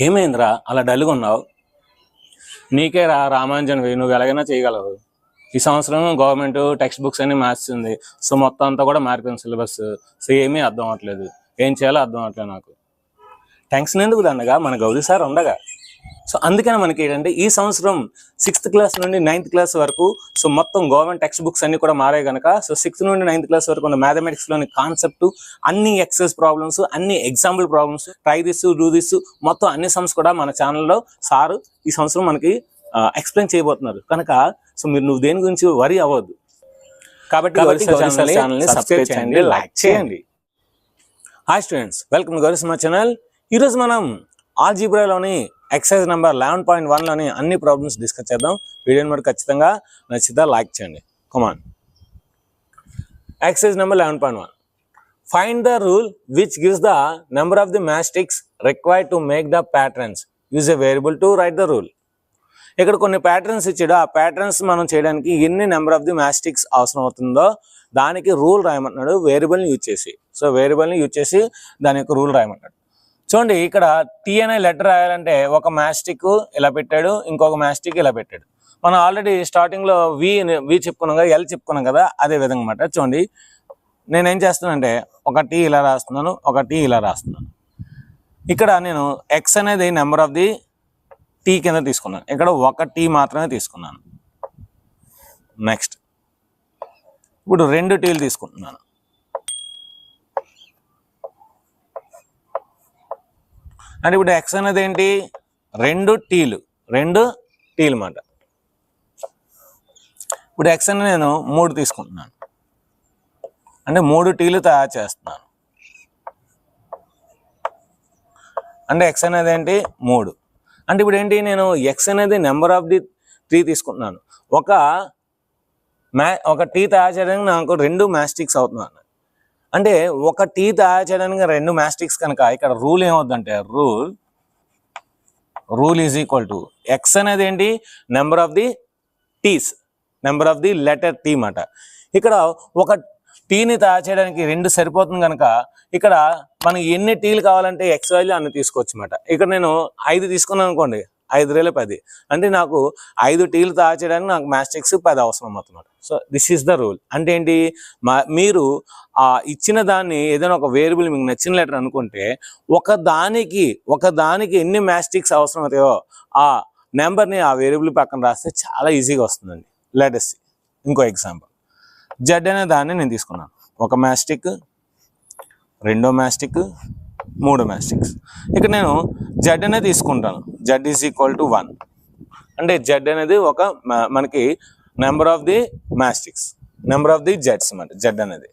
ఏమైందిరా అలా డల్గా ఉన్నావు? నీకే రామాంజన్వి, నువ్వు ఎలాగైనా చేయగలవు. ఈ సంవత్సరం గవర్నమెంట్ టెక్స్ట్ బుక్స్ అన్ని మార్చింది. సో మొత్తం అంతా కూడా మారిపోయింది సిలబస్. సో ఏమీ అర్థం అవ్వట్లేదు, ఏం చేయాలో అర్థం అవ్వట్లేదు నాకు. టెన్షన్ ఎందుకు దండగా, మన గౌరీ సార్ ఉండగా. సో అందుకని మనకి ఏంటంటే ఈ సంవత్సరం 6th క్లాస్ నుండి 9th క్లాస్ వరకు సో మొత్తం గవర్నమెంట్ టెక్స్ట్ బుక్స్ అన్ని కూడా మారాయి కనుక సో 6th నుండి 9th క్లాస్ వరకు ఉన్న మ్యాథమెటిక్స్లోని కాన్సెప్ట్, అన్ని ఎక్సైజ్ ప్రాబ్లమ్స్, అన్ని example problems, try this do this, మొత్తం అన్ని సమ్స్ కూడా మన ఛానల్లో సారు ఈ సంవత్సరం మనకి ఎక్స్ప్లెయిన్ చేయబోతున్నారు కనుక సో నువ్వు దేని గురించి వరి అవ్వద్దు. కాబట్టి ఛానల్ని సబ్స్క్రైబ్ చేయండి, లైక్ చేయండి. Hi students, welcome to Gauri smart channel. ఈరోజు మనం ఆల్జీబ్రాలోని ఎక్సైజ్ నెంబర్ 11.1లోని అన్ని ప్రాబ్లమ్స్ డిస్కస్ చేద్దాం. వీడియోని మరి ఖచ్చితంగా నచ్చితే లైక్ చేయండి. Come on. Exercise number 11.1. Find the rule which gives the number of the matchsticks required to make the patterns. Use a variable to write the rule. ఇక్కడ కొన్ని ప్యాటర్న్స్ ఇచ్చాడు. ఆ ప్యాటర్న్స్ మనం చేయడానికి ఎన్ని నెంబర్ ఆఫ్ ది మ్యాస్టిక్స్ అవసరం అవుతుందో దానికి రూల్ రాయమంటున్నాడు, వేరియబుల్ని యూజ్ చేసి. సో వేరియబుల్ని యూజ్ చేసి దాని యొక్క రూల్ రాయమంటాడు. చూడండి, ఇక్కడ టీ అనే లెటర్ రాయాలంటే ఒక మ్యాస్టిక్ ఇలా పెట్టాడు, ఇంకొక మ్యాస్టిక్ ఇలా పెట్టాడు. మనం ఆల్రెడీ స్టార్టింగ్లో వి చెప్పుకున్నాం కదా, ఎల్ చెప్పుకున్నాం కదా, అదే విధంగా అన్నమాట. చూడండి, నేనేం చేస్తున్నానంటే ఒక టీ ఇలా రాస్తున్నాను, ఒక టీ ఇలా రాస్తున్నాను. ఇక్కడ నేను ఎక్స్ అనేది నెంబర్ ఆఫ్ ది టీ కింద తీసుకున్నాను, ఇక్కడ ఒక టీ మాత్రమే తీసుకున్నాను. నెక్స్ట్ ఇప్పుడు 2 టీలు తీసుకుంటున్నాను. అంటే ఇప్పుడు ఎక్స్ అనేది ఏంటి, 2 టీలు అన్నమాట. ఇప్పుడు ఎక్స్ అని నేను 3 తీసుకుంటున్నాను, అంటే 3 టీలు తయారు చేస్తున్నాను. అంటే ఎక్స్ అనేది ఏంటి 3. అంటే ఇప్పుడు ఏంటి, నేను ఎక్స్ అనేది నెంబర్ ఆఫ్ ది 3 తీసుకుంటున్నాను. ఒక టీ తయారు చేయడానికి నాకు 2 మ్యాస్టిక్స్ అవుతున్నాను. అంటే ఒక టీ తయారు చేయడానికి 2 మ్యాస్టిక్స్ కనుక ఇక్కడ రూల్ ఏమవుతుందంటే rule is equal to X అనేది ఏంటి, number of the Ts, number of the letter T మాట. ఇక్కడ ఒక టీని తయారు చేయడానికి 2 సరిపోతుంది కనుక ఇక్కడ మనకి ఎన్ని టీలు కావాలంటే ఎక్స్ వాల్యూ అన్ని తీసుకోవచ్చు అన్నమాట. ఇక్కడ నేను 5 తీసుకున్నాను అనుకోండి, 5 × 10, అంటే నాకు 5 టీలు తయారు చేయడానికి నాకు మ్యాస్టిక్స్ 10 అవసరం అవుతుంది. So this is the rule. అంటే ఏంటి, మీరు ఇచ్చిన దాన్ని ఏదైనా ఒక వేరియబుల్ మీకు నచ్చిన లెటర్ అనుకుంటే ఒకదానికి ఎన్ని మ్యాస్టిక్స్ అవసరం అవుతాయో ఆ నెంబర్ని ఆ వేరియబుల్ పక్కన రాస్తే చాలా ఈజీగా వస్తుందండి. లెటర్స్ ఇంకో ఎగ్జాంపుల్, జెడ్ అనే దాన్ని నేను తీసుకున్నాను. ఒక మ్యాస్టిక్, 2వ మ్యాస్టిక్, 3 మ్యాస్టిక్స్. ఇక్కడ నేను జెడ్ అనేది తీసుకుంటాను. Z is equal to 1. అంటే జెడ్ అనేది ఒక మనకి number of the matchsticks, number of the జెడ్స్ అన్నమాట. జెడ్ అనేది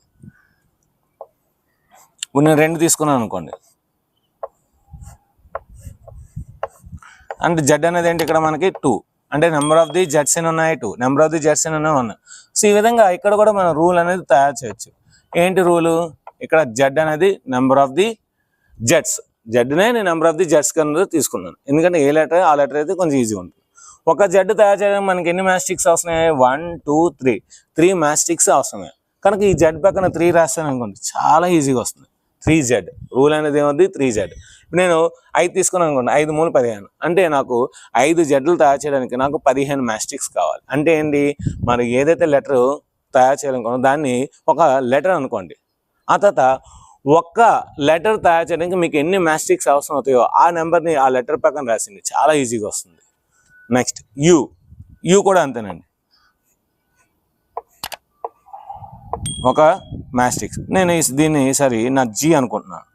ఇప్పుడు నేను 2 తీసుకున్నాను అనుకోండి, అంటే జెడ్ అనేది ఏంటి ఇక్కడ మనకి 2. అంటే నెంబర్ ఆఫ్ ది జెడ్స్ ఎన్ని ఉన్నాయి 2, నెంబర్ ఆఫ్ ది జెడ్స్ ఎన్ని ఉన్నాయి. సో ఈ విధంగా ఇక్కడ కూడా మనం రూల్ అనేది తయారు చేయొచ్చు. ఏంటి రూలు, ఇక్కడ జెడ్ అనేది నెంబర్ ఆఫ్ ది జెడ్స్, జెడ్నే నేను నెంబర్ ఆఫ్ ది జెడ్స్ కింద తీసుకున్నాను. ఎందుకంటే ఏ లెటర్ ఆ లెటర్ అయితే కొంచెం ఈజీగా ఉంటుంది. ఒక జెడ్ తయారు చేయడానికి మనకి ఎన్ని మ్యాస్టిక్స్ అవసరమే, 1 2 3 మ్యాస్టిక్స్ అవసరమే. కనుక ఈ జెడ్ పక్కన 3 రాస్తాను అనుకోండి, చాలా ఈజీగా వస్తుంది. 3Z రూల్ అనేది ఏమవుతుంది, 3Z. ఇప్పుడు నేను 5 తీసుకున్నాను అనుకోండి, 5 × 3 = 15. అంటే నాకు 5 జెడ్లు తయారు చేయడానికి నాకు 15 మ్యాస్టిక్స్ కావాలి. అంటే ఏంటి, మరి ఏదైతే లెటర్ తయారు చేయాలనుకున్నా దాన్ని ఒక లెటర్ అనుకోండి, ఆ తర్వాత ఒక్క లెటర్ తయారు చేయడానికి మీకు ఎన్ని మ్యాస్టిక్స్ అవసరం అవుతాయో ఆ నెంబర్ని ఆ లెటర్ పక్కన రాసింది, చాలా ఈజీగా వస్తుంది. నెక్స్ట్ యూ కూడా అంతేనండి. ఒక మ్యాస్టిక్స్, నేను దీన్ని ఈసారి నా జీ అనుకుంటున్నాను.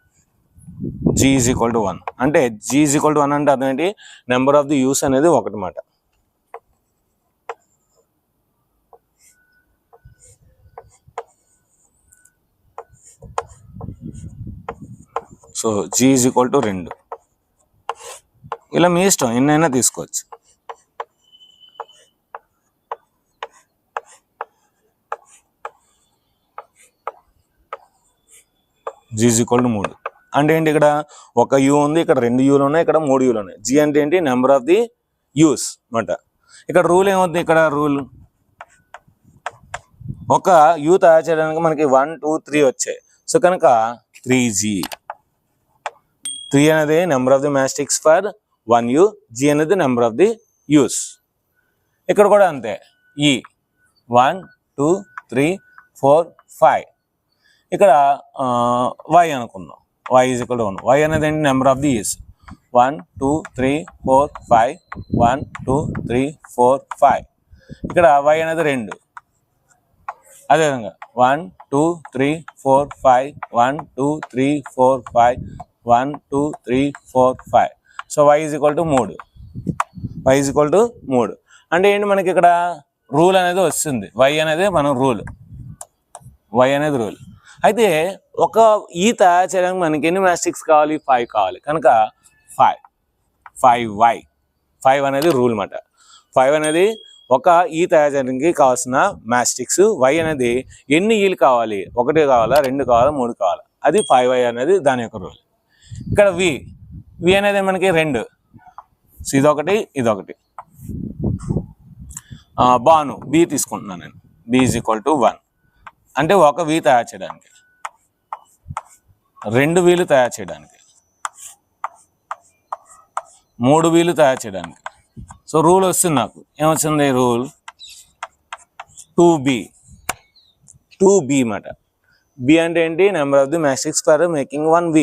G is equal to 1. అంటే జీ ఈజ్ ఈక్వల్ టు 1 అంటే అర్థం ఏంటి, నెంబర్ ఆఫ్ ది యూస్ అనేది 1 మాట. So G is equal to 2. ఇలా మీ ఇష్టం, ఎన్నైనా తీసుకోవచ్చు. G is equal to 3. అంటే ఏంటి, ఇక్కడ ఒక యూ ఉంది, ఇక్కడ 2 యూలు ఉన్నాయి, ఇక్కడ 3 యూలు ఉన్నాయి. జీ అంటే ఏంటి, నెంబర్ ఆఫ్ ది యూస్ అన్నమాట. ఇక్కడ రూల్ ఏమవుతుంది, ఇక్కడ రూల్ ఒక యూ తయారు చేయడానికి మనకి 1 2 3 వచ్చాయి. సో కనుక 3G 3 అనేది number of the matchsticks for 1 U, G అనేది నెంబర్ ఆఫ్ ది యూస్. ఇక్కడ కూడా అంతే, E 1 2 3 4 5. ఇక్కడ Y అనుకుందాం, Y is equal to 1. Y అనేది ఏంటి నెంబర్ ఆఫ్ ది యూస్. 1 2 3 4 5 1 2 3 4 5. ఇక్కడ Y అనేది 2. అదేవిధంగా 1 2 3 4 5 1 2 3 4 5 1 2 3 4 5. So Y is equal to 3. Y is equal to 3 అంటే ఏంటి, మనకి ఇక్కడ రూల్ అనేది వస్తుంది. Y అనేది మనం రూల్, Y అనేది రూల్. అయితే ఒక ఈ తయారు చేయడానికి మనకి ఎన్ని మ్యాస్టిక్స్ కావాలి? 5 కావాలి. కనుక 5Y 5 అనేది రూల్ అన్నమాట. 5 అనేది ఒక ఈ తయారు చేయడానికి కావాల్సిన మ్యాస్టిక్స్. Y అనేది ఎన్ని ఈలు కావాలి? 1 కావాలా, 2 కావాలా, 3 కావాలా? అది 5Y అనేది దాని యొక్క రూల్. ఇక్కడ V అనేది మనకి 2. సో ఇదొకటి ఇదొకటి. బాను B తీసుకుంటున్నాను నేను. B ఈజ్ ఈక్వల్ టు 1 అంటే ఒక V తయారు చేయడానికి, 2 Vలు తయారు చేయడానికి, 3 Vలు తయారు చేయడానికి. సో రూల్ వస్తుంది నాకు, ఏమొచ్చింది రూల్? 2B అన్నమాట. B అంటే ఏంటి? Number of the matchsticks for making 1V.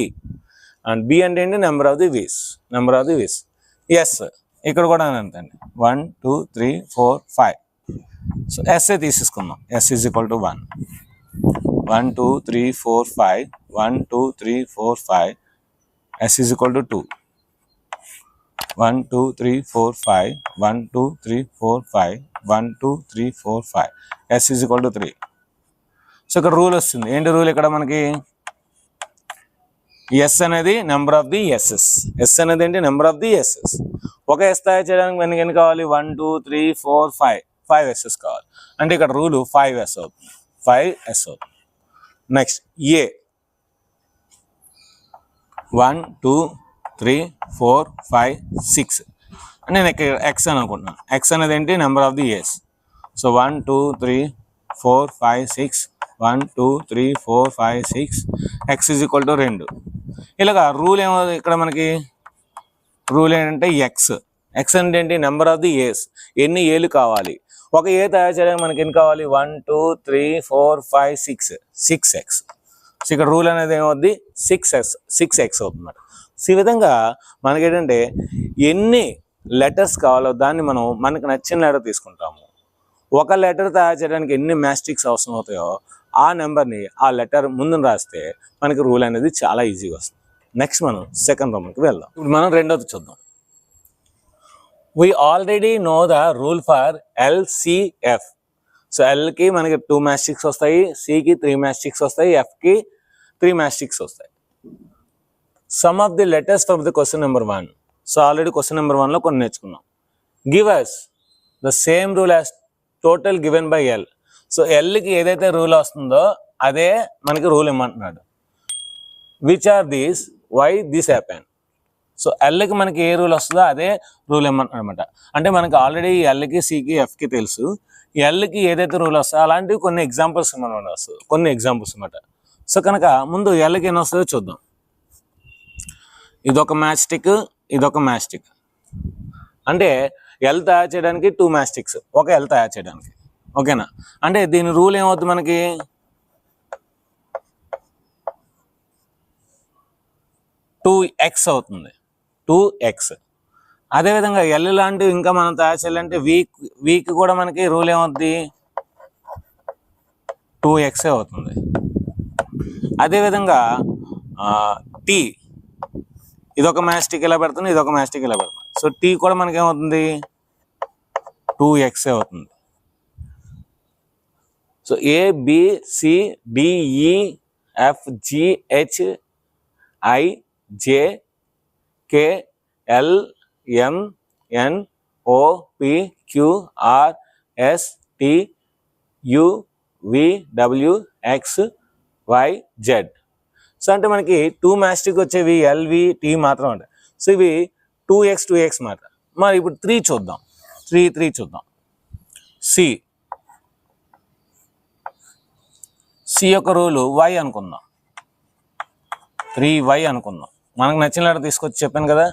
And B అంటే ఏంటి? Number of the Vs. S ఇక్కడ కూడా అంతండి, 1 2 3 4 5. సో ఎస్ తీసేసుకుందాం. S is equal to 1 1 2 3 4 5 1 2 3 4 5. S is equal to 2 1 2 3 4 5 1 2 3 4 5 1 2 3 4 5. S is equal to 3. So ఇక్కడ రూల్ వస్తుంది. ఏంటి రూల్ ఇక్కడ మనకి? ఎస్ అనేది number of the Ss. S అనేది ఏంటి? Number of the Ss. ఒక ఎస్ తయారు చేయడానికి మనకి ఎన్ని కావాలి? 1 2 3 4 5 ఎస్ఎస్ కావాలి. అంటే ఇక్కడ రూల్ 5S అవుతుంది. 5S అవుతుంది. నెక్స్ట్ ఏ 1 2 3 4 5 6. నేను ఇక్కడ ఎక్స్ అని అనుకుంటున్నాను. ఎక్స్ అనేది ఏంటి? Number of the S. So 1 2 3 4 5 6 1 2 3 4 5 6. X is equal to 2. ఇలాగా రూల్ ఏమో ఇక్కడ మనకి రూల్ ఏంటంటే ఎక్స్ అంటే ఏంటి? నెంబర్ ఆఫ్ ది ఏస్. ఎన్ని ఏలు కావాలి? ఒక ఏ తయారు చేయడానికి మనకి ఎన్ని కావాలి? 1 2 3 4 5 6x. సో ఇక్కడ రూల్ అనేది ఏమవుద్ది? 6x అవుతుంది. సో ఈ విధంగా మనకి ఏంటంటే ఎన్ని లెటర్స్ కావాలో దాన్ని మనం మనకు నచ్చిన లెటర్ తీసుకుంటాము. ఒక లెటర్ తయారు చేయడానికి ఎన్ని మ్యాస్టిక్స్ అవసరం అవుతాయో ఆ నెంబర్ని ఆ లెటర్ ముందు రాస్తే మనకి రూల్ అనేది చాలా ఈజీగా వస్తుంది. నెక్స్ట్ మనం సెకండ్ రౌండ్కి వెళ్దాం. ఇప్పుడు మనం రెండోది చూద్దాం. We already know the rule for LCF. So Lకి మనకి 2 మ్యాస్టిక్స్ వస్తాయి, Cకి 3 మ్యాస్టిక్స్ వస్తాయి, Fకి 3 మ్యాస్టిక్స్ వస్తాయి. Sum of the letters from the question number 1. So already question number 1లో కొన్ని నేర్చుకున్నాం. Give us the same rule as total given by L. So Lకి ఏదైతే రూల్ వస్తుందో అదే మనకి రూల్ ఇమ్మంటున్నాడు. Which are these, why this happen. So Lకి మనకి ఏ రూల్ వస్తుందో అదే రూల్ ఇమ్మంటున్నాడు అనమాట. అంటే మనకి ఆల్రెడీ Lకి Cకి Fకి తెలుసు. Lకి ఏదైతే రూల్ వస్తుందో అలాంటివి కొన్ని ఎగ్జాంపుల్స్ మనం వస్తుంది, కొన్ని ఎగ్జాంపుల్స్ అనమాట. సో కనుక ముందు Lకి ఏం వస్తుందో చూద్దాం. ఇదొక మ్యాస్టిక్, ఇదొక మ్యాస్టిక్. అంటే L తయారు చేయడానికి 2 మ్యాస్టిక్స్, ఒక L తయారు చేయడానికి. ఓకేనా? అంటే దీని రూల్ ఏమవుతుంది మనకి? టూ ఎక్స్ అవుతుంది, 2x. అదేవిధంగా L లాంటివి ఇంకా మనం తయారు చేయాలంటే వీక్ కూడా మనకి రూల్ ఏమవుతుంది? 2x అవుతుంది. అదేవిధంగా టీ, ఇదొక మ్యాస్టిక్ ఇలా పెడుతుంది, ఇదొక మ్యాస్టిక్ ఇలా పెడుతుంది. సో టీ కూడా మనకి ఏమవుతుంది? 2x అవుతుంది. So ABCDEFGHIJKLMNOPQRSTUVWXYZ. సో అంటే మనకి 2 మ్యాస్టిక్ వచ్చేవి LVT మాత్రం ఉంటాయి. సో ఇవి 2x మాట. మరి ఇప్పుడు 3 చూద్దాం. 3 చూద్దాం. సి యొక్క రూలు y అనుకుందాం, 3y అనుకుందాం. మనకు నచ్చిన లెటర్ తీసుకొచ్చి చెప్పాను కదా.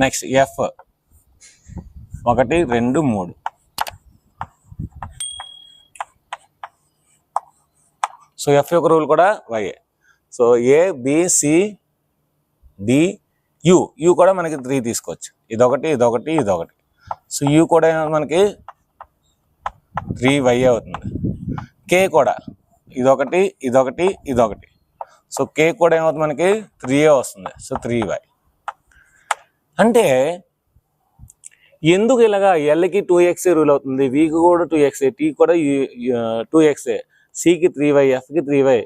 Next F 1 2 3. సో ఎఫ్ యొక్క రూల్ కూడా వైఏ. సో యూ కూడా మనకి 3 తీసుకోవచ్చు. ఇదొకటి. సో యూ కూడా మనకి 3y అవుతుంది. కే కూడా ఇదొకటి. సో కే కూడా ఏమవుతుంది మనకి 3a వస్తుంది. So 3y. అంటే ఎందుకు ఇలాగా ఎల్కి 2x రూల్ అవుతుంది, వికి కూడా 2x, టీ కూడా 2x, సికి 3y, ఎఫ్కి 3y,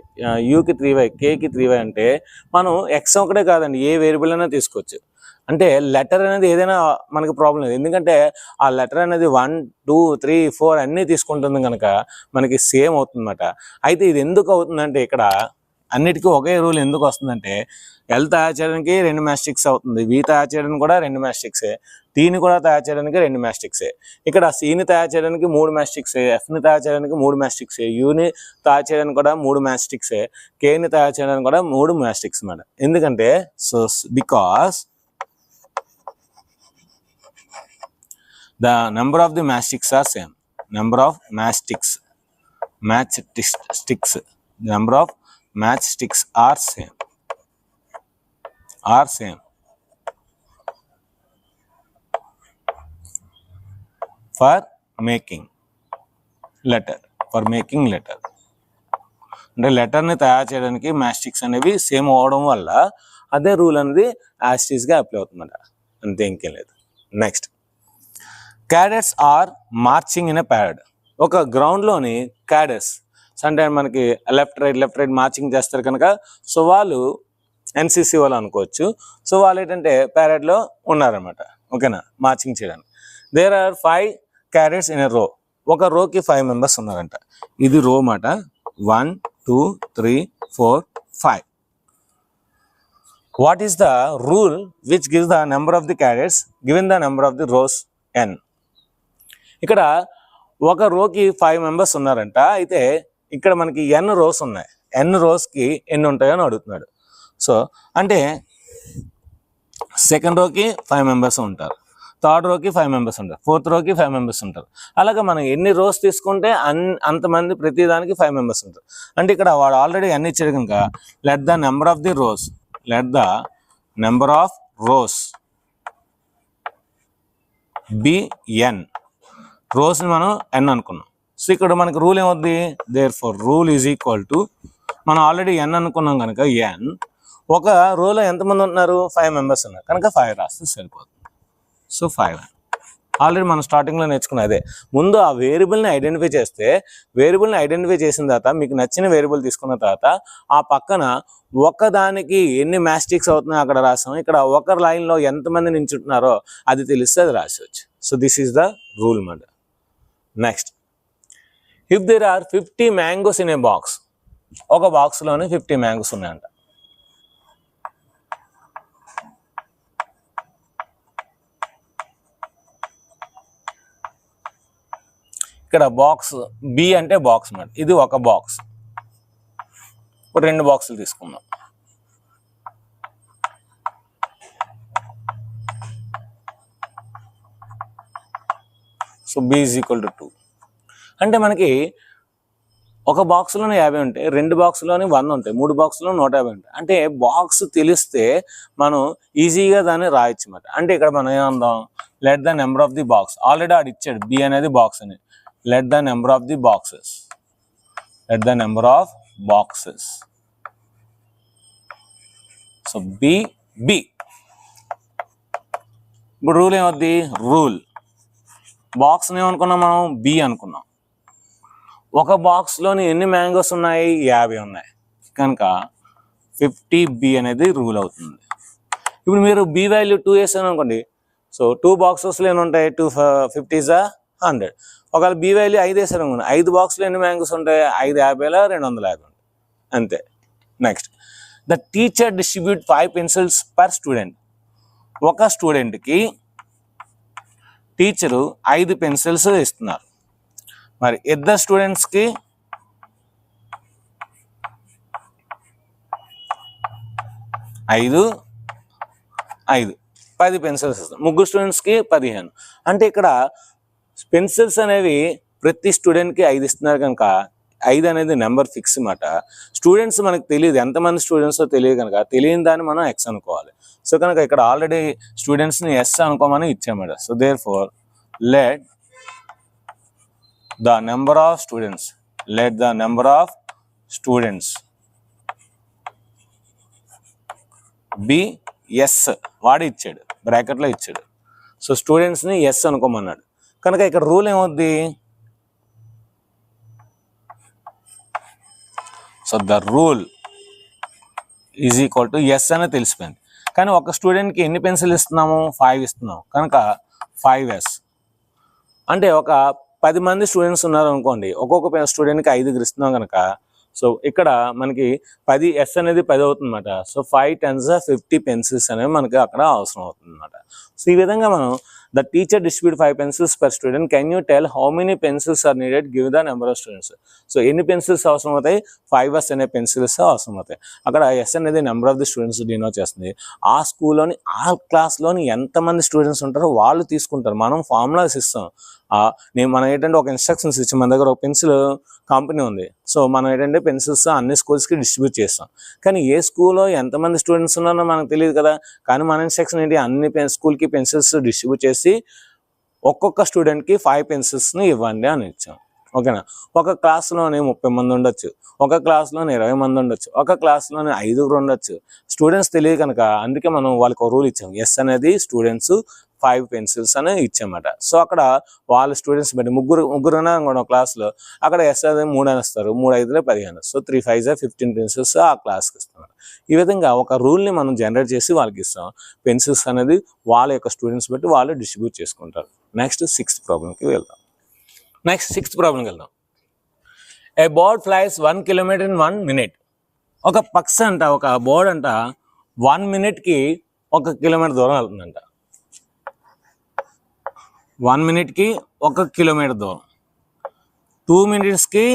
యూకి 3y, కేకి 3y అంటే మనం ఎక్స్ ఒకటే కాదండి, ఏ వేరియబుల్ అయినా తీసుకోవచ్చు. అంటే లెటర్ అనేది ఏదైనా మనకి ప్రాబ్లం లేదు, ఎందుకంటే ఆ లెటర్ అనేది 1 2 3 4 అన్నీ తీసుకుంటుంది కనుక మనకి సేమ్ అవుతుందన్నమాట. అయితే ఇది ఎందుకు అవుతుందంటే ఇక్కడ అన్నిటికీ ఒకే రూల్ ఎందుకు వస్తుందంటే ఎల్ తయారు చేయడానికి 2 మ్యాస్టిక్స్ అవుతుంది, వి తయారు చేయడానికి కూడా 2 మ్యాస్టిక్సే, టీని కూడా తయారు చేయడానికి 2 మ్యాస్టిక్సే. ఇక్కడ సిని తయారు చేయడానికి 3 మ్యాస్టిక్సే, ఎఫ్ని తయారు చేయడానికి 3 మ్యాస్టిక్సే, యూని తయారు చేయడానికి కూడా 3 మ్యాస్టిక్సే, కేని తయారు చేయడానికి కూడా 3 మ్యాస్టిక్స్ అన్నమాట. ఎందుకంటే so because the number of the mastics are same. Number of matchsticks the number of matchsticks are same for making letter అంటే లెటర్ని తయారు చేయడానికి మ్యాస్టిక్స్ అనేవి సేమ్ అవడం వల్ల అదే రూల్ అనేది యాస్టీస్గా అప్లై అవుతుందన్నమాట, అంతే, ఇంకేం లేదు. Next cadets are marching in a parade. ఒక గ్రౌండ్లోని క్యాడెట్స్ అంటే మనకి లెఫ్ట్ రైట్ మార్చింగ్ చేస్తారు కనుక సో వాళ్ళు ఎన్సిసి వాళ్ళు అనుకోవచ్చు. సో వాళ్ళు ఏంటంటే ప్యారడ్లో ఉన్నారనమాట, ఓకేనా, మార్చింగ్ చేయడానికి. There are 5 cadets in a row. ఒక రోకి 5 మెంబర్స్ ఉన్నారంట. ఇది రో మాట. 1 2 3 4 5. What is the rule which gives the number of the cadets given the number of the rows n? ఇక్కడ ఒక రోకి 5 మెంబర్స్ ఉన్నారంట. అయితే ఇక్కడ మనకి n రోస్ ఉన్నాయి, n రోస్కి ఎన్ని ఉంటాయో అని అడుగుతున్నాడు. సో అంటే సెకండ్ రోకి 5 మెంబర్స్ ఉంటారు, థర్డ్ రోకి 5 మెంబర్స్ ఉంటారు, ఫోర్త్ రోకి 5 మెంబర్స్ ఉంటారు. అలాగే మనం ఎన్ని రోస్ తీసుకుంటే అంతమంది ప్రతిదానికి 5 మెంబర్స్ ఉంటారు. అంటే ఇక్కడ వాడు ఆల్రెడీ n ఇచ్చాడు కనుక let the number of the rows be n. రోస్ని మనం n అనుకున్నాం. సో ఇక్కడ మనకి రూల్ ఏమవుద్ది, therefore rule is equal to, మనం ఆల్రెడీ n అనుకున్నాం కనుక n, ఒక రోలో ఎంతమంది ఉంటున్నారు, 5 మెంబర్స్ ఉన్నారు కనుక 5 రాస్తే సరిపోతుంది. సో 5 ఆల్రెడీ మనం స్టార్టింగ్లో నేర్చుకున్న అదే. ముందు ఆ వేరియబుల్ని ఐడెంటిఫై చేస్తే, వేరియబుల్ని ఐడెంటిఫై చేసిన తర్వాత మీకు నచ్చిన వేరియబుల్ తీసుకున్న తర్వాత ఆ పక్కన ఒకదానికి ఎన్ని మ్యాస్టిక్స్ అవుతున్నాయో అక్కడ రాసాం. ఇక్కడ ఒక లైన్లో ఎంతమంది నించుంటున్నారో అది తెలిస్తే అది రాసేవచ్చు. So this is the rule మాట. Next, if there are 50 mangoes in a box. ఒక బాక్స్లోనే 50 మ్యాంగోస్ ఉన్నాయంట. ఇక్కడ బాక్స్ బి అంటే బాక్స్ మాట. ఇది ఒక బాక్స్, 2 బాక్సులు తీసుకుందాం. So B is equal to 2. అంటే మనకి ఒక బాక్స్లోనే 50 ఉంటాయి, 2 బాక్స్లోనే 100 ఉంటాయి, 3 బాక్స్లో 150 ఉంటాయి. అంటే బాక్స్ తెలిస్తే మనం ఈజీగా దాన్ని రాయొచ్చు అన్నమాట. అంటే ఇక్కడ మనం ఏమందాం, let the number of the box. Already ఆడు ఇచ్చాడు బి అనేది బాక్స్ అని. Let the number of the boxes. So B. ఇప్పుడు రూల్ ఏమవుద్ది, రూల్ బాక్స్ని ఏమనుకున్నాం మనం, బి అనుకున్నాం. ఒక బాక్స్లోని ఎన్ని మ్యాంగోస్ ఉన్నాయి, 50 ఉన్నాయి కనుక 50B అనేది రూల్ అవుతుంది. ఇప్పుడు మీరు బి వాల్యూ 2 వేసాను అనుకోండి. సో 2 బాక్సెస్లో ఎన్ని ఉంటాయి, 2 50s 100. ఒకవేళ బి వాల్యూ 5 వేసాను అనుకోండి, 5 బాక్స్లో ఎన్ని మ్యాంగోస్ ఉంటాయి, 5 50ల 250 ఉంటాయి, అంతే. Next, the teacher distribute 5 pencils per student. ఒక స్టూడెంట్కి టీచరు 5 పెన్సిల్స్ ఇస్తున్నారు. మరి ఇద్దరు స్టూడెంట్స్కి 5 5 10 పెన్సిల్స్ ఇస్తాం, ముగ్గురు స్టూడెంట్స్కి 15. అంటే ఇక్కడ పెన్సిల్స్ అనేవి ప్రతి స్టూడెంట్కి 5 ఇస్తున్నారు కనుక 5 అనేది నెంబర్ ఫిక్స్ అన్నమాట. స్టూడెంట్స్ మనకు తెలియదు, ఎంతమంది స్టూడెంట్స్ తెలియదు కనుక తెలియని దాన్ని మనం ఎక్స్ అనుకోవాలి. సో కనుక ఇక్కడ ఆల్రెడీ స్టూడెంట్స్ని ఎస్ అనుకోమని ఇచ్చామట. So therefore let the number of students be S, వాడు ఇచ్చాడు, బ్రాకెట్లో ఇచ్చాడు. సో స్టూడెంట్స్ని ఎస్ అనుకోమన్నాడు కనుక ఇక్కడ రూల్ ఏమవుద్ది, so the rule is equal to S అనేది తెలిసిపోయింది. కానీ ఒక స్టూడెంట్కి ఎన్ని పెన్సిల్ ఇస్తున్నాము, 5 ఇస్తున్నాము కనుక 5s. అంటే ఒక 10 మంది స్టూడెంట్స్ ఉన్నారు అనుకోండి, ఒక్కొక్క స్టూడెంట్కి 5 ఇస్తున్నాం కనుక సో ఇక్కడ మనకి 10s అనేది 10 అవుతుంది అనమాట. సో 5 10s 50 పెన్సిల్స్ అనేవి మనకి అక్కడ అవసరం అవుతుంది అనమాట. సో ఈ విధంగా మనం the teacher distribute 5 pencils per student, can you tell how many pencils are needed, give the number of students. So ఎన్ని పెన్సిల్స్ అవసరం అవుతాయి, 5s అనే పెన్సిల్స్ అవసరం అవుతాయి. అక్కడ ఎస్ అనేది number of the students denote చేస్తుంది. ఆ స్కూల్లోని ఆ క్లాస్లోని ఎంతమంది స్టూడెంట్స్ ఉంటారో వాళ్ళు తీసుకుంటారు. మనం ఫార్ములాస్ ఇస్తాం, మనం ఏంటంటే ఒక ఇన్స్ట్రక్షన్స్ ఇచ్చి, మన దగ్గర ఒక పెన్సిల్ కంపెనీ ఉంది, సో మనం ఏంటంటే పెన్సిల్స్ అన్ని స్కూల్స్కి డిస్ట్రిబ్యూట్ చేస్తాం. కానీ ఏ స్కూల్లో ఎంతమంది స్టూడెంట్స్ ఉన్నారో మనకు తెలియదు కదా. కానీ మన ఇన్స్ట్రక్షన్ ఏంటి, అన్ని స్కూల్కి పెన్సిల్స్ డిస్ట్రిబ్యూట్ చేసి ఒక్కొక్క స్టూడెంట్కి 5 పెన్సిల్స్ని ఇవ్వండి అని ఇచ్చాం. ఓకేనా. ఒక క్లాస్లోని 30 మంది ఉండొచ్చు, ఒక క్లాస్లోని 20 మంది ఉండొచ్చు, ఒక క్లాస్లోని 5 ఉండొచ్చు. స్టూడెంట్స్ తెలియదు కనుక అందుకే మనం వాళ్ళకి ఒక రూల్ ఇచ్చాం, ఎస్ అనేది స్టూడెంట్స్ 5 పెన్సిల్స్ అని ఇచ్చామట. సో అక్కడ వాళ్ళ స్టూడెంట్స్ బట్టి ముగ్గురు ఉన్నారు క్లాస్లో, అక్కడ ఎస్ అనేది 3 అని ఇస్తారు, 3 5 15. సో 3 5 15 పెన్సిల్స్ ఆ క్లాస్కి ఇస్తున్నారు. ఈ విధంగా ఒక రూల్ని మనం జనరేట్ చేసి వాళ్ళకి ఇస్తాం. పెన్సిల్స్ అనేది వాళ్ళ యొక్క స్టూడెంట్స్ బట్టి వాళ్ళు డిస్ట్రిబ్యూట్ చేసుకుంటారు. నెక్స్ట్ 6th ప్రాబ్లంకి వెళ్దాం. నెక్స్ట్ 6th ప్రాబ్లంకి వెళ్దాం. ఏ bird flies 1 kilometer in 1 minute. ఒక పక్షి అంట, ఒక బర్డ్ అంట 1 minuteకి 1 kilometer దూరం వెళ్తుందంట. 1 minuteకి 1 kilometer దూరం, 2 minutesకి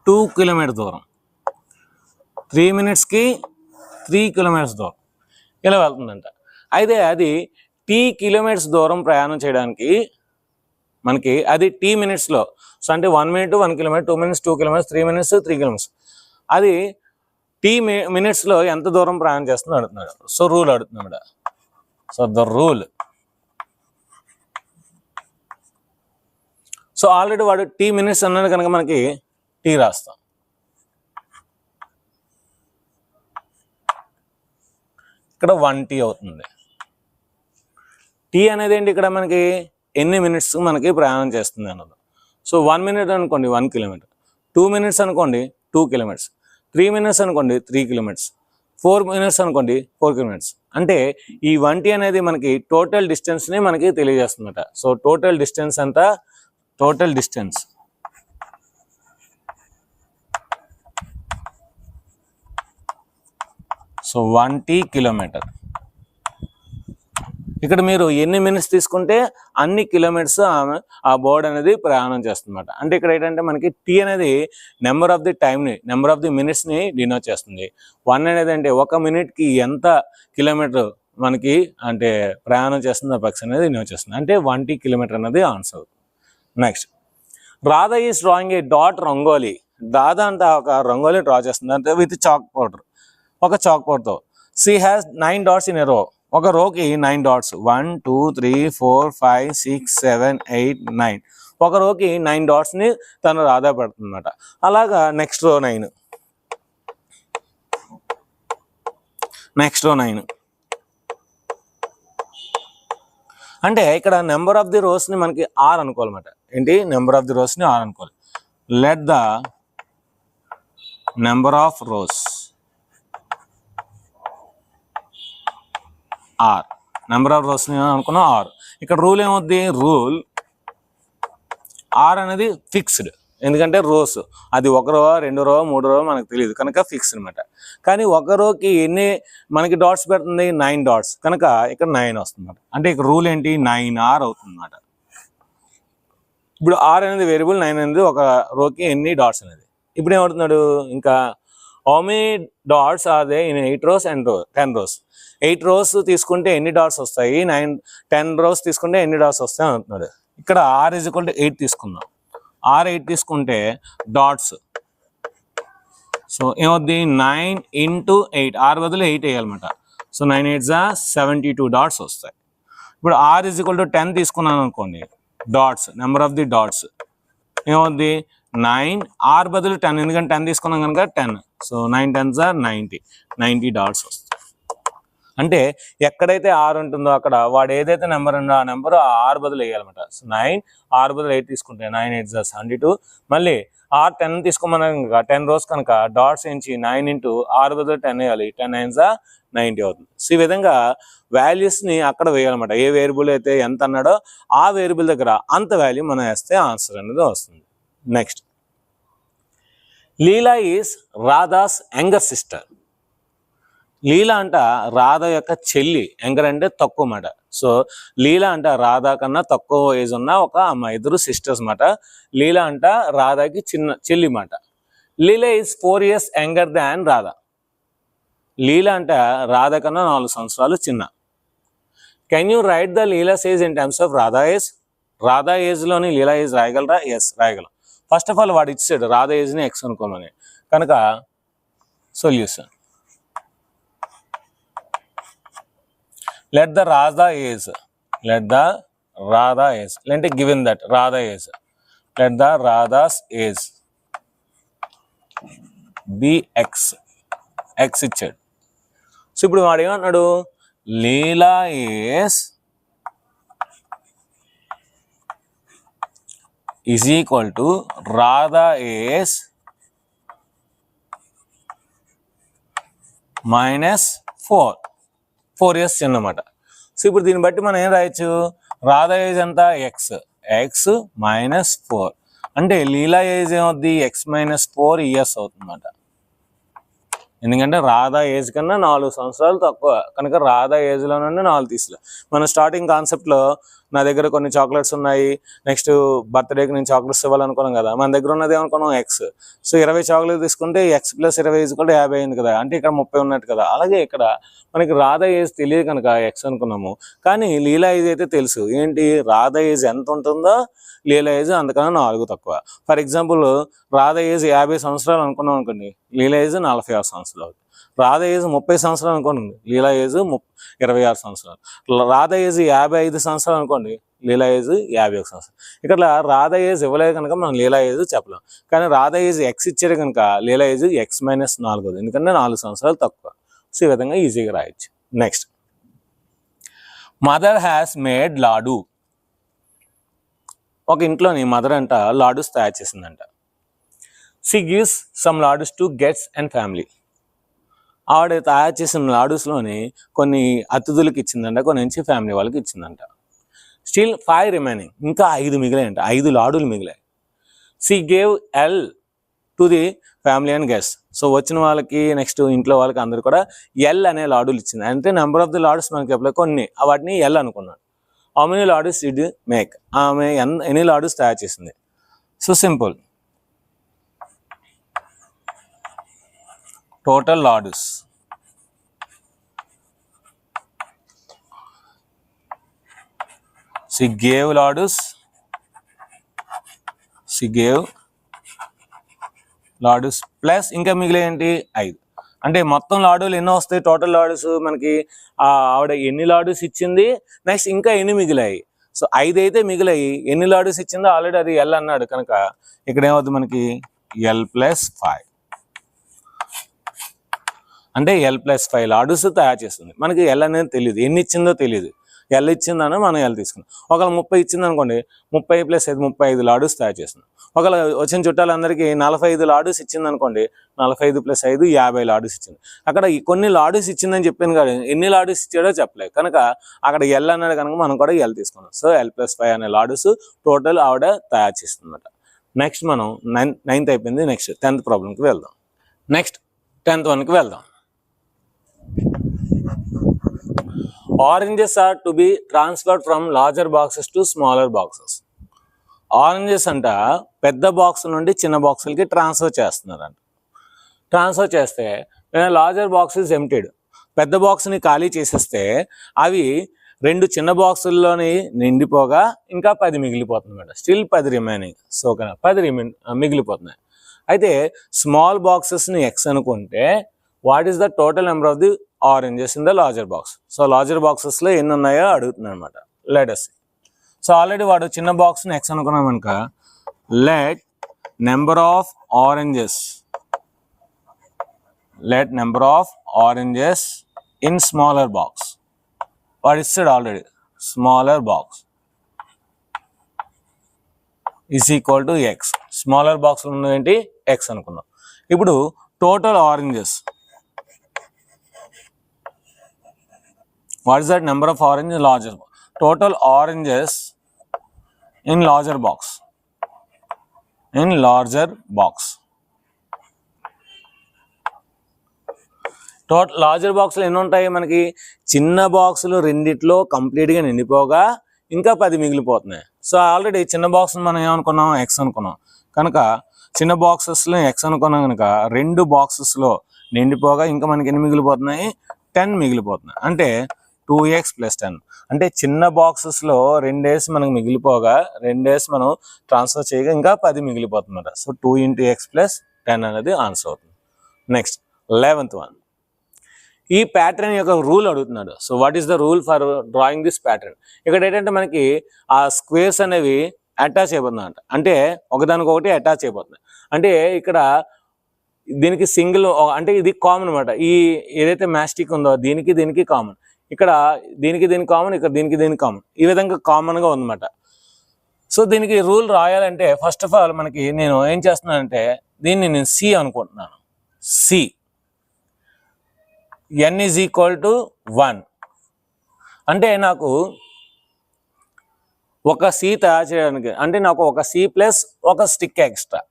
2 kilometer దూరం, 3 minutesకి 3 kilometers దూరం ఇలా వెళ్తుందంట. అయితే అది T kilometers దూరం ప్రయాణం చేయడానికి మనకి అది T minutesలో, సో అంటే 1 minute 1 kilometer, 2 minutes 2 kilometers, 3 minutes 3 kilometers. అది T minutesలో ఎంత దూరం ప్రయాణం చేస్తుందో అడుగుతున్నాడు. సో రూల్ అడుగుతున్నాడు. So the rule, so already వాడు T minutes అన్నాడు కనుక మనకి T రాస్తాం. ఇక్కడ 1T అవుతుంది. T అనేది ఏంటి, ఇక్కడ మనకి ఎన్ని మినిట్స్ మనకి ప్రయాణం చేస్తుంది అన్నది. సో 1 minute అనుకోండి 1 kilometer, 2 minutes అనుకోండి 2 kilometers, 3 minutes అనుకోండి 3 kilometers, 4 minutes అనుకోండి 4 kilometers. అంటే ఈ 1T అనేది మనకి టోటల్ డిస్టెన్స్ని మనకి తెలియజేస్తుందట. సో టోటల్ డిస్టెన్స్ అంతా, total distance so 1T kilometer. ఇక్కడ మీరు ఎన్ని మినిట్స్ తీసుకుంటే అన్ని కిలోమీటర్స్ ఆ బర్డ్ అనేది ప్రయాణం చేస్తుందన్నమాట. అంటే ఇక్కడ ఏంటంటే మనకి T అనేది నెంబర్ ఆఫ్ ది టైంని, నెంబర్ ఆఫ్ ది మినిట్స్ని డినోట్ చేస్తుంది. 1 అనేది అంటే 1 minute ఎంత కిలోమీటర్ మనకి అంటే ప్రయాణం చేస్తుంది ఆ పక్షి అనేది డినోట్ చేస్తుంది. అంటే 1T kilometer అనేది answer. Next, Radha is drawing a dot rangoli. Radha అంటే ఒక రంగోలీ డ్రా చేస్తుంది అంటే విత్ చాక్ పౌడర్, ఒక చాక్ పౌడర్తో. She has 9 dots in a row. ఒక రోకి 9 dots, 1 2 3 4 5 6 7 8 9. ఒక రోకి 9 dotsని తను రాధా పెడుతుందన్నమాట. అలాగా నెక్స్ట్ రో 9, నెక్స్ట్ రో 9. అంటే ఇక్కడ నెంబర్ ఆఫ్ ది రోస్ని మనకి R అనుకోవాలన్నమాట. ఏంటి, నెంబర్ ఆఫ్ ది రోస్ని R అనుకోవాలి. Let the number of rows R, number of రోస్ని అనుకున్నాం R. ఇక్కడ రూల్ ఏమవుద్ది, రూల్ R అనేది ఫిక్స్డ్. ఎందుకంటే రోస్ అది 1 row 2 row 3 row మనకు తెలియదు కనుక ఫిక్స్ అనమాట. కానీ 1 rowకి ఎన్ని మనకి డాట్స్ పెడుతుంది, 9 dots కనుక ఇక్కడ 9 వస్తుంది. అంటే ఇక్కడ రూల్ ఏంటి, 9R అవుతుంది అన్నమాట. ఇప్పుడు R అనేది వేరియబుల్, 9 అనేది ఒక రోకి ఎన్ని డాట్స్ అనేది. ఇప్పుడు ఏమవుతున్నాడు, ఇంకా how many dots are they in 8 rows and 10 rows? 8 rows తీసుకుంటే ఎన్ని డాట్స్ వస్తాయి, 10 rows తీసుకుంటే ఎన్ని డాట్స్ వస్తాయి అంటున్నాడు. ఇక్కడ r = 8 తీసుకుందాం. r 8 తీసుకుంటే డాట్స్, సో ఏమవుద్ది 9 × 8, r బదులు 8 వేయాలన్నమాట. సో 9 8 72 డాట్స్ వస్తాయి. ఇప్పుడు r = 10 తీసుకున్నాను అనుకోండి, dots, number of the dots ఏమవుద్ది 9, r బదులు 10, ఎందుకంటే 10 తీసుకున్నాం కనుక 10. సో 9 10s are 90 డాట్స్ వస్తాయి. అంటే ఎక్కడైతే r ఉంటుందో అక్కడ వాడు ఏదైతే నెంబర్ ఉందో ఆ నెంబర్ r బదులు వేయాలన్నమాట. సో 9, r బదులు 8 తీసుకుంటే 9 8s are 72. మళ్ళీ r 10 తీసుకోమన్నా కనుక 10 rows కనుక డాట్స్ ఏంచి 9 × r బదులు 10 వేయాలి, 10 9s are 90 అవుతుంది. సో ఈ విధంగా వాల్యూస్ని అక్కడ వేయాలన్నమాట. ఏ వేరియబుల్ అయితే ఎంత అన్నాడో ఆ వేరియబుల్ దగ్గర అంత వాల్యూ మనం వేస్తే ఆన్సర్ అనేది వస్తుంది. Next, Leela is Radha's younger sister. Leela అంట రాధ యొక్క చెల్లి, యంగర్ అంటే తక్కువ మాట. సో లీలా అంట రాధా కన్నా తక్కువ ఏజ్ ఉన్న ఒక అమ్మాయి, ఇద్దరు సిస్టర్స్ మాట. లీలా అంట రాధాకి చిన్న చెల్లి మాట. Leela is 4 years younger than Radha. Leela అంట రాధ కన్నా 4 సంవత్సరాలు చిన్న. Can you write the Leela's age in terms of Radha age? Radha ఏజ్లోని లీలా ఏజ్ రాయగలరా? ఎస్, రాయగలం. ఫస్ట్ ఆఫ్ ఆల్ వాడు ఇచ్చాడు రాధా ఏజ్ని x అనుకోమని, కనుక solution let the Radha age, let it given that Radha age, let the Radha's age be x ఇచ్చాడు. So ఇప్పుడు వాడు ఏమన్నాడు, Leela age is equal to Radha age minus 4 years చిన్నమాట. సో ఇప్పుడు దీన్ని బట్టి మనం ఏం రాయొచ్చు, రాధా ఏజ్ ఎంత x minus 4 అంటే లీలా ఏజ్ ఏమవుద్ది x minus 4 years అవుతుందన్నమాట. ఎందుకంటే రాధా ఏజ్ కన్నా 4 సంవత్సరాలు తక్కువ కనుక రాధా ఏజ్లో నుండి 4 తీసుకో. మనం స్టార్టింగ్ కాన్సెప్ట్లో నా దగ్గర కొన్ని చాక్లెట్స్ ఉన్నాయి, నెక్స్ట్ బర్త్డేకి నేను చాక్లెట్స్ ఇవ్వాలనుకున్నాం కదా, మన దగ్గర ఉన్నది ఏమనుకున్నాం x. సో 20 చాక్లెట్ తీసుకుంటే x + 20 = 50 అయింది కదా, అంటే ఇక్కడ 30 ఉన్నట్టు కదా. అలాగే ఇక్కడ మనకి రాధా ఏజ్ తెలియదు కనుక x అనుకున్నాము, కానీ లీలా ఏజ్ అయితే తెలుసు. ఏంటి, రాధా ఏజ్ ఎంత ఉంటుందో లీలా ఏజ్ అంతకన్నా 4 తక్కువ. ఫర్ ఎగ్జాంపుల్ రాధా ఏజ్ 50 సంవత్సరాలు అనుకున్నాం అనుకోండి, లీలా ఏజ్ 46 సంవత్సరాలు. రాధా ఏజ్ 30 సంవత్సరాలు అనుకోండి, లీలా ఏజ్ 26 సంవత్సరాలు. రాధా ఏజ్ 55 సంవత్సరాలు అనుకోండి, లీలా ఏజ్ 51 సంవత్సరాలు. ఇక్కడ రాధా ఏజ్ ఇవ్వలేదు కనుక మనం లీలా ఏజ్ చెప్పలేం, కానీ రాధా ఏజ్ x ఇచ్చారు కనుక లీలా ఏజ్ x - 4, ఎందుకంటే 4 సంవత్సరాలు తక్కువ. సో ఈ విధంగా ఈజీగా రాయొచ్చు. Next, mother has made laddu. ఒక ఇంట్లోని మదర్ అంట లాడూస్ తయారు చేసిందంట. She gives some laddoos to guests and family. ఆవిడ తయారు చేసిన లాడూస్లోని కొన్ని అతిథులకు ఇచ్చిందంట, కొన్ని నుంచి ఫ్యామిలీ వాళ్ళకి ఇచ్చిందంట. స్టిల్ 5 రిమైనింగ్, ఇంకా 5 మిగిలాయంట, 5 లాడూలు మిగిలాయి. She gave L to the family and guest. So వచ్చిన వాళ్ళకి నెక్స్ట్ ఇంట్లో వాళ్ళకి అందరు కూడా ఎల్ అనే లాడూలు ఇచ్చింది. అంటే నెంబర్ ఆఫ్ ది లాడూస్ మనకి ఎప్పుడు కొన్ని, వాటిని ఎల్ అనుకున్నాడు. How many laddoos did make? ఆమె ఎన్ని లాడూస్ తయారు చేసింది? So simple, total laddoos she gave laddoos plus ఇంకా మిగిలే ఏంటి 5. అంటే మొత్తం లాడూలు ఎన్నో వస్తాయి, టోటల్ లాడూస్ మనకి ఆవిడ ఎన్ని లాడూస్ ఇచ్చింది, నెక్స్ట్ ఇంకా ఎన్ని మిగిలాయి. సో 5 అయితే మిగిలాయి, ఎన్ని లాడూస్ ఇచ్చిందో ఆల్రెడీ అది ఎల్ అన్నాడు కనుక ఇక్కడ ఏమవుతుంది మనకి l + 5. అంటే l + 5 లాడూస్ తయారు చేస్తుంది. మనకి ఎల్ అనేది తెలియదు, ఎన్ని ఇచ్చిందో తెలియదు. ఎల్ ఇచ్చిందని మనం ఎల్ తీసుకున్నాం. ఒకవేళ 30 ఇచ్చింది అనుకోండి, 30 + 5 35 లాడూస్ తయారు చేస్తున్నాం. ఒకవేళ వచ్చిన చుట్టాలందరికీ 45 లాడూస్ ఇచ్చింది అనుకోండి, 45 + 5 50 లాడూస్ ఇచ్చింది. అక్కడ కొన్ని లాడూస్ ఇచ్చిందని చెప్పాను కానీ ఎన్ని లాడూస్ ఇచ్చాడో చెప్పలేదు కనుక అక్కడ ఎల్ అన్నాడు కనుక మనం కూడా ఎల్ తీసుకున్నాం. సో l + 5 అనే లాడూస్ టోటల్ ఆవిడ తయారు చేస్తుంది అన్నమాట. నెక్స్ట్ మనం 9th అయిపోయింది. నెక్స్ట్ 10th ప్రాబ్లంకి వెళ్దాం. నెక్స్ట్ 10th వన్కి వెళ్దాం. Oranges are to be transferred from larger boxes to smaller boxes. Oranges అంట పెద్ద బాక్స్ నుండి చిన్న బాక్సులకి ట్రాన్స్ఫర్ చేస్తున్నారంట. ట్రాన్స్ఫర్ చేస్తే లార్జర్ బాక్స్ ఇస్ ఎంప్టీడ్. పెద్ద బాక్స్ని ఖాళీ చేసేస్తే అవి 2 చిన్న బాక్సుల్లోని నిండిపోగా ఇంకా 10 మిగిలిపోతుంది అన్నమాట. Still 10 remaining. సో 10 మిగిలిపోతున్నాయి. అయితే స్మాల్ బాక్సెస్ని ఎక్స్ అనుకుంటే what is the total number of the oranges in the larger box. So larger బాక్సెస్లో ఎన్ని ఉన్నాయో అడుగుతుంది అనమాట. Let us see. So already వాడు చిన్న బాక్స్ని ఎక్స్ అనుకున్నాం కనుక let number of oranges in smaller box. వాడు ఇస్తాడు ఆల్రెడీ. Smaller box is equal to X. Smaller బాక్స్లో ఉన్నదేంటి ఎక్స్ అనుకున్నాం. ఇప్పుడు total oranges, what is that number of orange in larger box? Total oranges in larger box. Total larger బాక్స్లో ఎన్ని ఉంటాయి మనకి? చిన్న బాక్సులు రెండిట్లో కంప్లీట్గా నిండిపోగా ఇంకా 10 మిగిలిపోతున్నాయి. సో ఆల్రెడీ చిన్న బాక్స్ మనం ఏమనుకున్నాం? ఎక్స్ అనుకున్నాం కనుక చిన్న బాక్సెస్లో ఎక్స్ అనుకున్నాం కనుక 2 బాక్సెస్లో నిండిపోగా ఇంకా మనకి ఎన్ని మిగిలిపోతున్నాయి? 10 మిగిలిపోతున్నాయి. అంటే 2x + 10. అంటే చిన్న బాక్సెస్లో 2 డేస్ మనకు మిగిలిపోగా 2 డేస్ మనం ట్రాన్స్ఫర్ చేయగా ఇంకా 10 మిగిలిపోతుందన్నమాట. సో 2 × x + 10 అనేది ఆన్సర్ అవుతుంది. Next 11th one. ఈ ప్యాటర్న్ యొక్క రూల్ అడుగుతున్నాడు. So what is the rule for drawing this pattern? ఇక్కడ ఏంటంటే మనకి ఆ స్క్వేర్స్ అనేవి అటాచ్ అయిపోతుందంట. అంటే ఒకదానికొకటి అటాచ్ అయిపోతుంది. అంటే ఇక్కడ దీనికి సింగిల్, అంటే ఇది కామన్ అనమాట. ఈ ఏదైతే మ్యాస్టిక్ ఉందో దీనికి కామన్, ఇక్కడ దీనికి కామన్, ఇక్కడ దీనికి కామన్, ఈ విధంగా కామన్గా ఉందన్నమాట. సో దీనికి రూల్ రాయాలంటే ఫస్ట్ ఆఫ్ ఆల్ మనకి నేను ఏం చేస్తున్నానంటే దీన్ని నేను సి అనుకుంటున్నాను. C n = 1. అంటే నాకు ఒక సి తయారు చేయడానికి, అంటే నాకు ఒక సి ప్లస్ ఒక స్టిక్ ఎక్స్ట్రా.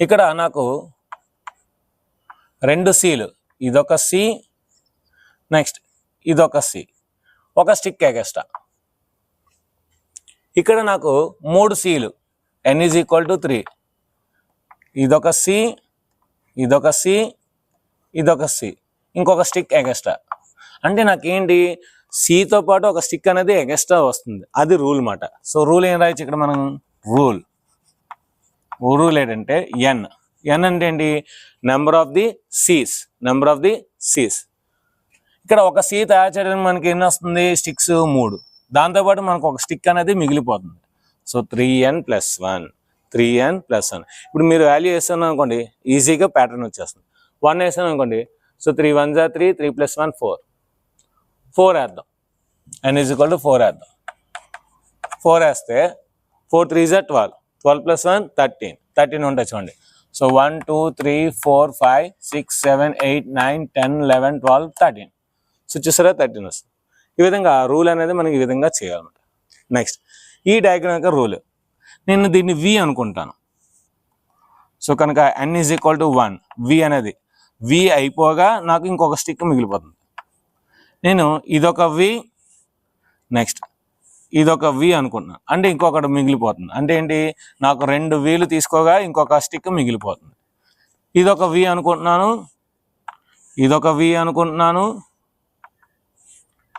ఇక్కడ నాకు 2 సీలు, ఇదొక సి, నెక్స్ట్ ఇదొక సి, ఒక స్టిక్ ఎక్స్ట్రా. ఇక్కడ నాకు 3 సీలు, n = 3, ఇదొక సి, ఇదొక సి, ఇదొక సి, ఇంకొక స్టిక్ ఎక్స్ట్రా. అంటే నాకేంటి సితో పాటు ఒక స్టిక్ అనేది ఎక్స్ట్రా వస్తుంది. అది రూల్ మాట. సో రూల్ ఏం రాయొచ్చు ఇక్కడ మనం? రూల్ ఏంటంటే n అంటే ఏంటి? Number of the Cs. ఇక్కడ ఒక సి తయారు చేయడానికి మనకి ఎన్ని వస్తుంది? స్టిక్స్ 3. దాంతోపాటు మనకు ఒక స్టిక్ అనేది మిగిలిపోతుంది. So 3n + 1. ఇప్పుడు మీరు వాల్యూ వేస్తాను అనుకోండి, ఈజీగా ప్యాటర్న్ వచ్చేస్తుంది. 1 వేసాను అనుకోండి, సో 3 × 1 = 3, 3 + 1 4. 4 వేద్దాం. n = 4 వేద్దాం. 4 వేస్తే 4 × 3 = 12, 12 + 1 13 ఉంటాయి చూడండి. సో 1 2 3 4 5 6 7 8 9 10 11 12 13. సో చూసారా 13 వస్తుంది. ఈ విధంగా రూల్ అనేది మనకి ఈ విధంగా చేయాలన్నమాట. నెక్స్ట్ ఈ డయాగ్రామ్ యొక్క రూల్, నేను దీన్ని వి అనుకుంటాను. సో కనుక n = 1, వి అనేది వి అయిపోగా నాకు ఇంకొక స్టిక్ మిగిలిపోతుంది. నేను ఇదొక వి, నెక్స్ట్ ఇదొక వి అనుకుంటున్నాను. అంటే ఇంకొకటి మిగిలిపోతుంది. అంటే ఏంటి? నాకు 2 వీలు తీసుకోగా ఇంకొక స్టిక్ మిగిలిపోతుంది. ఇదొక వి అనుకుంటున్నాను,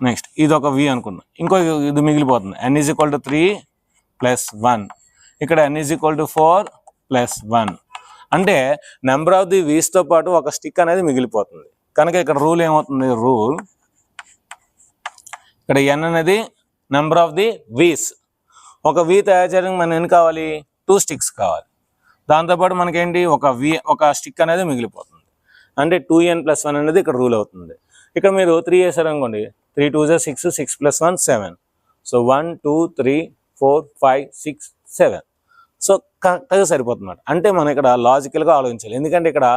నెక్స్ట్ ఇదొక వి అనుకున్నాను, ఇంకో ఇది మిగిలిపోతుంది. n = 3 + 1. ఇక్కడ n = 4 + 1. అంటే నెంబర్ ఆఫ్ ది వీస్తో పాటు ఒక స్టిక్ అనేది మిగిలిపోతుంది. కనుక ఇక్కడ రూల్ ఏమవుతుంది? ఇక్కడ n అనేది నెంబర్ ఆఫ్ ది వీస్. ఒక వి తయారు చేయడానికి మనకి ఎన్ని కావాలి? 2 స్టిక్స్ కావాలి. దాంతోపాటు మనకేంటి? ఒక స్టిక్ అనేది మిగిలిపోతుంది. అంటే 2n + 1 అనేది ఇక్కడ రూల్ అవుతుంది. ఇక్కడ మీరు 3 వేసారు అనుకోండి, 3 × 2 = 6, 6 + 1 7. సో 1 2 3 4 5 6 7. సో కరెక్ట్గా సరిపోతుంది. అంటే మనం ఇక్కడ లాజికల్గా ఆలోచించాలి. ఎందుకంటే ఇక్కడ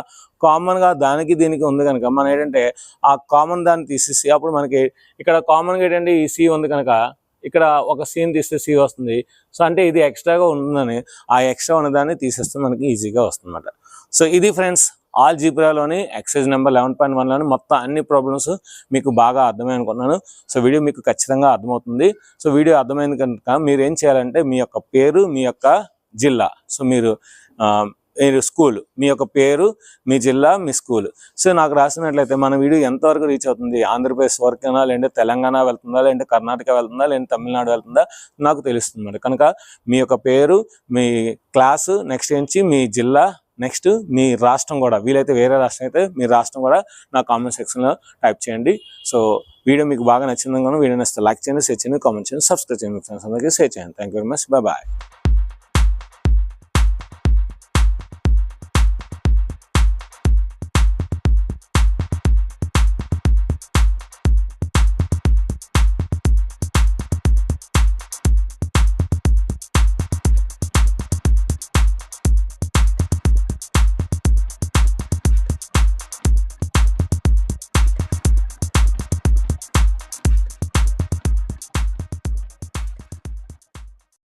కామన్గా దానికి దీనికి ఉంది కనుక మనం ఏంటంటే ఆ కామన్ దాన్ని తీసేసి, అప్పుడు మనకి ఇక్కడ కామన్గా ఏంటంటే ఈ సి ఉంది కనుక ఇక్కడ ఒక సీని తీస్తే సి వస్తుంది. సో అంటే ఇది ఎక్స్ట్రాగా ఉందని ఆ ఎక్స్ట్రా ఉన్నదాన్ని తీసేస్తే మనకి ఈజీగా వస్తుంది అన్నమాట. సో ఇది ఫ్రెండ్స్ ఆల్జీబ్రాలోని ఎక్సర్సైజ్ నెంబర్ 11.1లోని మొత్తం అన్ని ప్రాబ్లమ్స్ మీకు బాగా అర్థమై అనుకుంటున్నాను. సో వీడియో మీకు ఖచ్చితంగా అర్థమవుతుంది. సో వీడియో అర్థమైంది కనుక మీరు ఏం చేయాలంటే మీ యొక్క పేరు, మీ యొక్క జిల్లా, సో మీరు స్కూల్, మీ యొక్క పేరు, మీ జిల్లా, మీ స్కూల్. సో నాకు రాసినట్లయితే మన వీడియో ఎంతవరకు రీచ్ అవుతుంది, ఆంధ్రప్రదేశ్ వరకునా, లేదంటే తెలంగాణ వెళ్తుందా, లేదంటే కర్ణాటక వెళ్తుందా, లేదంటే తమిళనాడు వెళ్తుందా నాకు తెలుస్తుంది మరి. కనుక మీ యొక్క పేరు, మీ క్లాసు, నెక్స్ట్ నుంచి మీ జిల్లా, నెక్స్ట్ మీ రాష్ట్రం కూడా, వీలైతే వేరే రాష్ట్రం అయితే మీ రాష్ట్రం కూడా నా కామెంట్ సెక్షన్లో టైప్ చేయండి. సో వీడియో మీకు బాగా నచ్చింది కనుక వీడియో నచ్చితే లైక్ చేయండి, షేర్ చేయండి, కామెంట్ చేయండి, సబ్స్క్రైబ్ చేయండి, ఫ్రెండ్స్ అందరికీ షేర్ చేయండి. Thank you very much, bye.